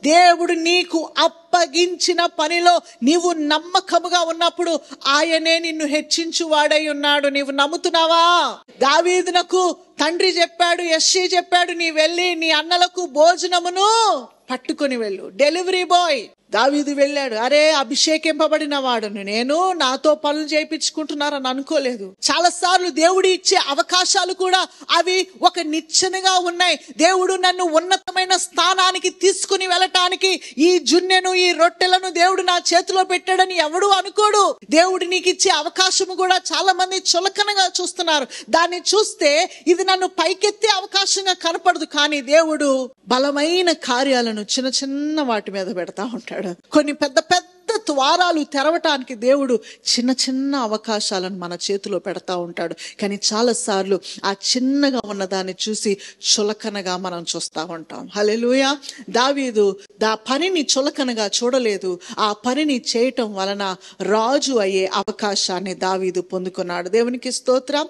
దేవుడు నీకు అప్పగించిన పనిలో నీవు నమ్మకముగా ఉన్నప్పుడు ఆయనే నిన్ను హెచ్చించు వాడై ఉన్నాడు. నీవు నమ్ముతున్నావా? దావీదునకు తండ్రి చెప్పాడు, యెష్షయి చెప్పాడు, నీ వెళ్ళి నీ అన్నలకు భోజనమును పట్టుకొని వెళ్ళు. డెలివరీ బాయ్ దావీదు వెళ్ళాడు. అరే, అభిషేకింపబడిన వాడును నేను, నాతో పనులు చేయించుకుంటున్నారని అనుకోలేదు. చాలా సార్లు దేవుడు ఇచ్చే అవకాశాలు కూడా అవి ఒక నిచ్చెనగా ఉన్నాయి. దేవుడు నన్ను ఉన్నతమైన స్థానానికి తీసుకుని వెళ్ళటానికి ఈ జున్నెను, ఈ రొట్టెలను దేవుడు నా చేతిలో పెట్టాడని ఎవడు అనుకోడు. దేవుడు నీకు ఇచ్చే అవకాశము కూడా చాలా మంది చులకనగా చూస్తున్నారు. దాన్ని చూస్తే ఇది నన్ను పైకెత్తే అవకాశంగా కనపడదు. కానీ దేవుడు బలమైన కార్యాలను చిన్న చిన్న వాటి మీద పెడతా ఉంటాడు. కొన్ని పెద్ద పెద్ద ద్వారాలు తెరవటానికి దేవుడు చిన్న చిన్న అవకాశాలను మన చేతిలో పెడతా ఉంటాడు. కానీ చాలా సార్లు ఆ చిన్నగా ఉన్నదాన్ని చూసి చులకనగా మనం చూస్తూ ఉంటాం. హల్లెలూయా. దావీదు పనిని చులకనగా చూడలేదు. ఆ పనిని చేయటం వలన రాజు అయ్యే అవకాశాన్ని దావీదు పొందుకున్నాడు. దేవునికి స్తోత్రం.